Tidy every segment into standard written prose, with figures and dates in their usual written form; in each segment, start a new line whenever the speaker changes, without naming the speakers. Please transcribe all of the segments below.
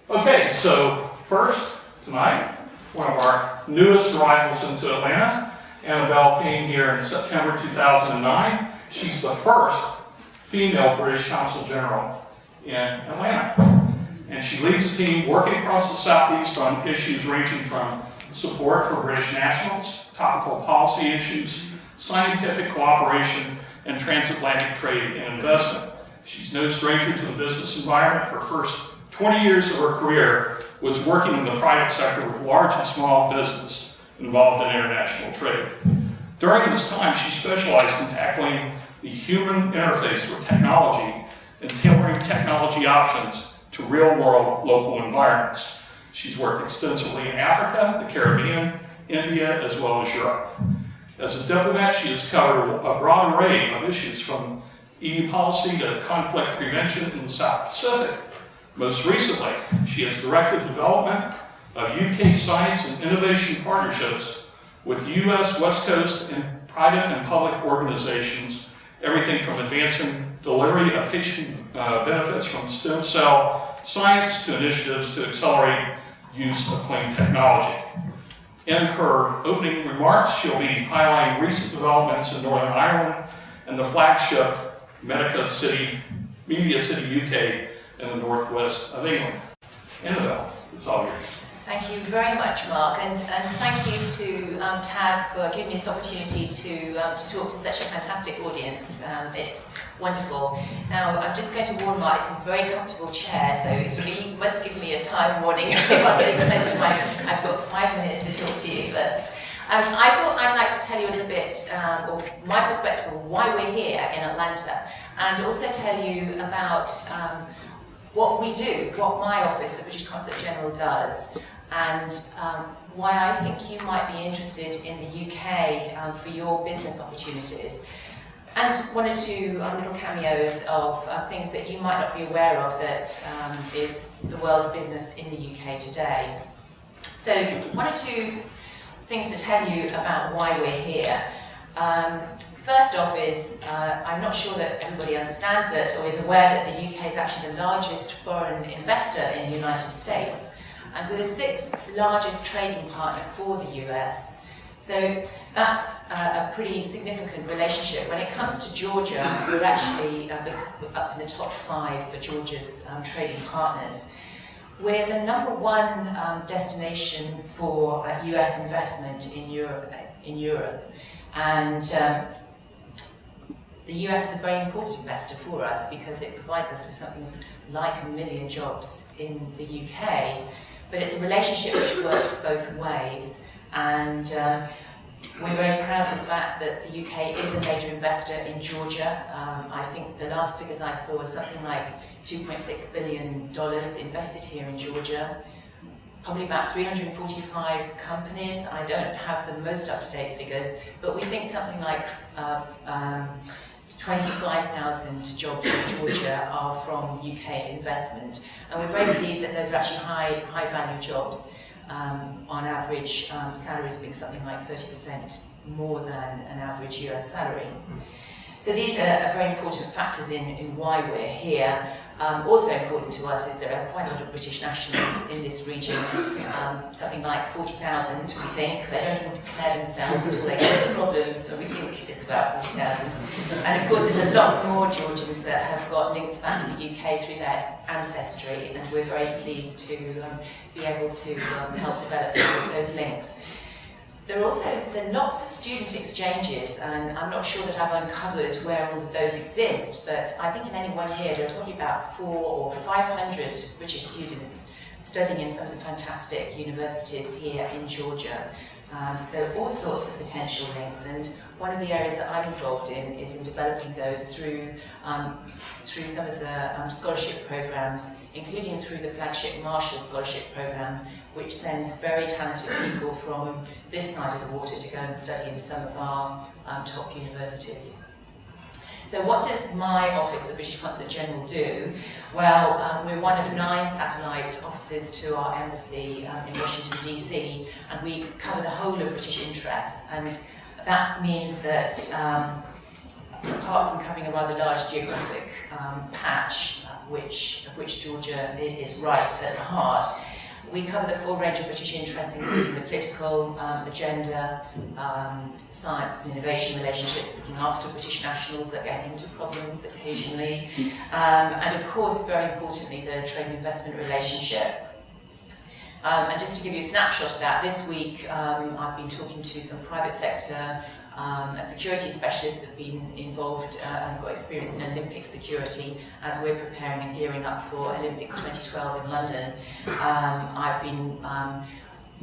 Okay, so first, tonight, one of our newest arrivals into Atlanta. Annabelle came here in September 2009. She's the first female British Consul-General in Atlanta. And she leads a team working across the Southeast on issues ranging from support for British nationals, topical policy issues, scientific cooperation, and transatlantic trade and investment. She's no stranger to the business environment. Her first 20 years of her career was working in the private sector with large and small business involved in international trade. During this time, she specialized in tackling the human interface with technology and tailoring technology options to real-world local environments. She's worked extensively in Africa, the Caribbean, India, as well as Europe. As a diplomat, she has covered a broad array of issues from EU policy to conflict prevention in the South Pacific. Most recently, she has directed development of UK science and innovation partnerships with US West Coast and private and public organizations, everything from advancing delivery of patient benefits from stem cell science to initiatives to accelerate use of clean technology. In her opening remarks, she'll be highlighting recent developments in Northern Ireland and the flagship Media City UK in the northwest of England. Annabelle, it's all yours.
Thank you very much, Mark, and thank you to TAG for giving me this opportunity to talk to such a fantastic audience. It's wonderful. Now, I'm just going to warn Mark, it's a very comfortable chair, so you must give me a time warning if I'm getting close to I've got 5 minutes to talk to you first. I thought I'd like to tell you a little bit, or my perspective of why we're here in Atlanta, and also tell you about what we do, what my office, the British Consul-General, does, and why I think you might be interested in the UK for your business opportunities. And one or two little cameos of things that you might not be aware of that is the world of business in the UK today. So one or two things to tell you about why we're here. First off is, I'm not sure that everybody understands it or is aware that the UK is actually the largest foreign investor in the United States, and we're the 6th largest trading partner for the US. So that's a pretty significant relationship. When it comes to Georgia, we're actually up in the top 5 for Georgia's trading partners. We're the #1 destination for US investment in Europe. And the US is a very important investor for us because it provides us with something like 1 million jobs in the UK. But it's a relationship which works both ways. And we're very proud of the fact that the UK is a major investor in Georgia. I think the last figures I saw was something like $2.6 billion invested here in Georgia. Probably about 345 companies. I don't have the most up-to-date figures, but we think something like 25,000 jobs in Georgia are from UK investment. And we're very pleased that those are actually high-value jobs. On average, salaries being something like 30% more than an average US salary. So these are very important factors in why we're here. Also important to us is there are quite a lot of British nationals in this region, something like 40,000 we think. They don't want to declare themselves until they get into problems, but we think it's about 40,000. And of course there's a lot more Georgians that have got links back to the UK through their ancestry, and we're very pleased to be able to help develop those links. There are also lots of student exchanges, and I'm not sure that I've uncovered where all of those exist, but I think in any one year there are probably about 400 or 500 British students studying in some of the fantastic universities here in Georgia. So all sorts of potential links, and one of the areas that I'm involved in is in developing those through some of the scholarship programs, including through the flagship Marshall Scholarship Program, which sends very talented people from this side of the water to go and study in some of our top universities. So what does my office, the British Consul-General, do? Well, we're one of 9 satellite offices to our embassy in Washington, DC, and we cover the whole of British interests. And that means that apart from covering a rather large geographic patch, of which Georgia is right at the heart. We cover the full range of British interests, including the political agenda, science and innovation relationships, looking after British nationals that get into problems occasionally, and of course, very importantly, the trade and investment relationship. And just to give you a snapshot of that, this week I've been talking to some private sector security specialists have been involved and got experience in Olympic security as we're preparing and gearing up for Olympics 2012 in London. I've been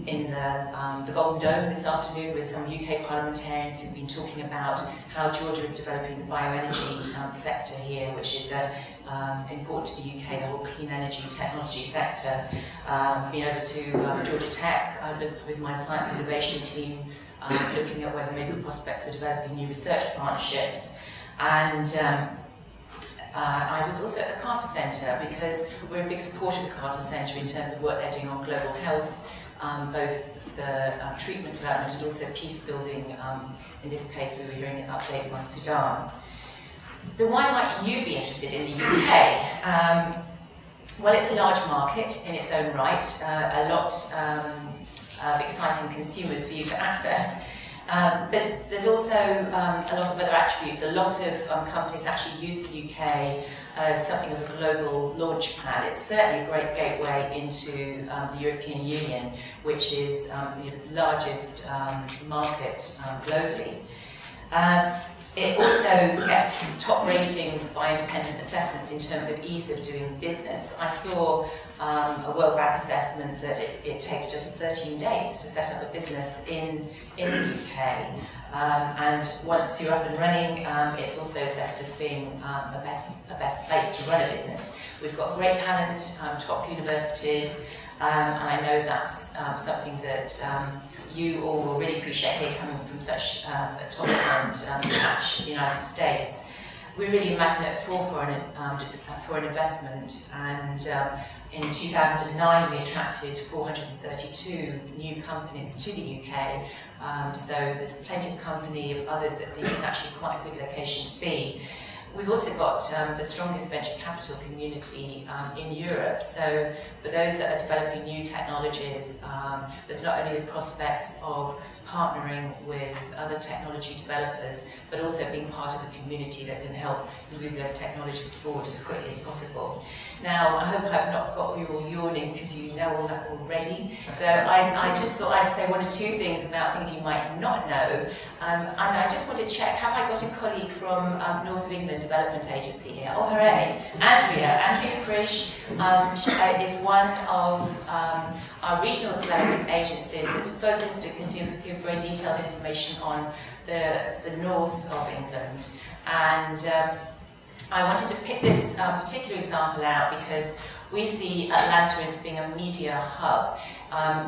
in the Golden Dome this afternoon with some UK parliamentarians who've been talking about how Georgia is developing the bioenergy sector here, which is important to the UK, the whole clean energy technology sector. Been over to Georgia Tech with my science and innovation team, looking at whether maybe prospects for developing new research partnerships. And I was also at the Carter Centre because we're a big supporter of the Carter Centre in terms of work they're doing on global health, both the treatment development and also peace building. In this case, we were hearing updates on Sudan. So why might you be interested in the UK? Well, it's a large market in its own right, a lot of exciting consumers for you to access. But there's also a lot of other attributes. A lot of companies actually use the UK as something of a global launch pad. It's certainly a great gateway into the European Union, which is the largest market globally. It also gets top ratings by independent assessments in terms of ease of doing business. I saw a World Bank assessment that it takes just 13 days to set up a business in the UK. And once you're up and running, it's also assessed as being a best place to run a business. We've got great talent, top universities, and I know that's something that you all will really appreciate here, coming from such a top end patch of the United States. We're really a magnet for foreign investment, and in 2009 we attracted 432 new companies to the UK, so there's plenty of company of others that think it's actually quite a good location to be. We've also got the strongest venture capital community in Europe, so for those that are developing new technologies, there's not only the prospects of partnering with other technology developers, but also being part of a community that can help move those technologies forward as quickly as possible. Now, I hope I've not got you all yawning because you know all that already. So I just thought I'd say one or two things about things you might not know. And I just want to check, have I got a colleague from North of England Development Agency here? Oh, hooray! Andrea Prish is one of our regional development agencies that's focused and can give very detailed information on the north of England. And I wanted to pick this particular example out because we see Atlanta as being a media hub.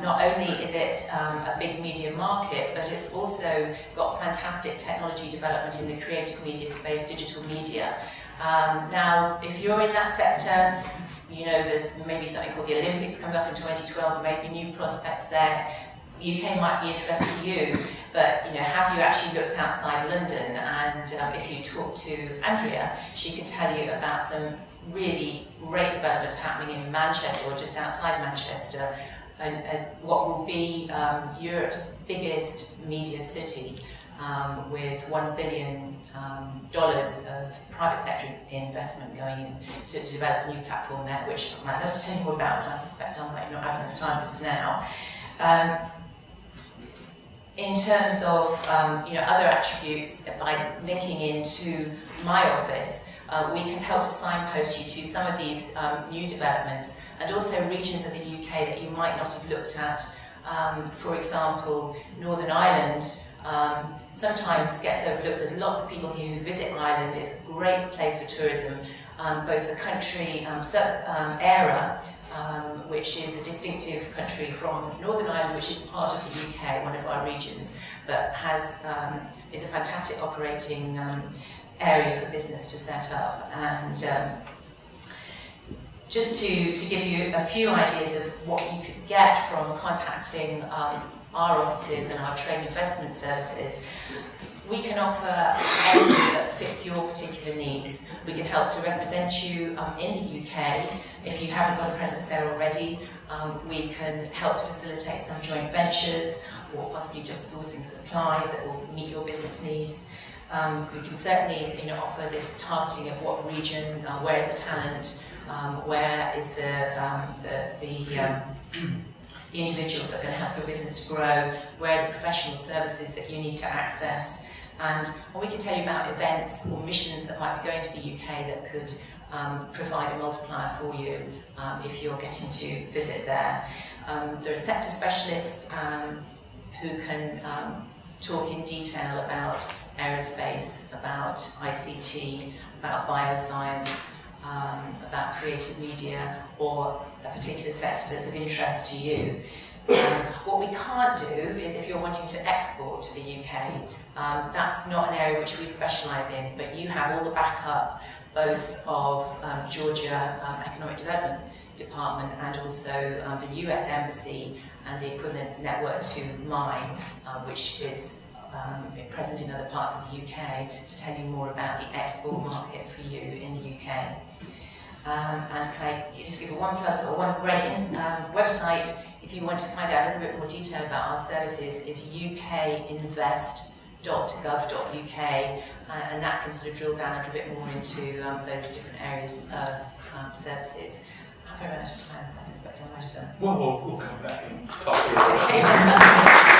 Not only is it a big media market, but it's also got fantastic technology development in the creative media space, digital media. Now, if you're in that sector, you know there's maybe something called the Olympics coming up in 2012, maybe new prospects there. UK might be interest to you, but you know, have you actually looked outside London? And if you talk to Andrea, she can tell you about some really great developments happening in Manchester or just outside Manchester, and what will be Europe's biggest media city, with $1 billion of private sector investment going in to develop a new platform there, which I might love to tell you more about, but I suspect I might not have enough time for this now. In terms of other attributes, by linking into my office, we can help to signpost you to some of these new developments and also regions of the UK that you might not have looked at. For example, Northern Ireland sometimes gets overlooked. There's lots of people here who visit Ireland. It's a great place for tourism. Both the country Era, which is a distinctive country from Northern Ireland, which is part of the UK, one of our regions, but is a fantastic operating area for business to set up. And just to give you a few ideas of what you could get from contacting our offices and our trade investment services, we can offer anything that fits your particular needs. We can help to represent you in the UK. If you haven't got a presence there already, we can help to facilitate some joint ventures or possibly just sourcing supplies that will meet your business needs. We can certainly offer this targeting of what region, where is the talent, where is the individuals that are going to help your business to grow, where are the professional services that you need to access, and we can tell you about events or missions that might be going to the UK that could provide a multiplier for you if you're getting to visit there. There are sector specialists who can talk in detail about aerospace, about ICT, about bioscience, about creative media, or a particular sector that's of interest to you. What we can't do is, if you're wanting to export to the UK, that's not an area which we specialise in, but you have all the backup both of Georgia Economic Development Department and also the US Embassy and the equivalent network to mine, which is present in other parts of the UK, to tell you more about the export market for you in the UK. And can I just give one plug for one great website, if you want to find out a little bit more detail about our services, is ukinvest.gov.uk, and that can sort of drill down a little bit more into those different areas of services. I'm very much out of time, I suspect I might have done.
Well, we'll come back and talk to you.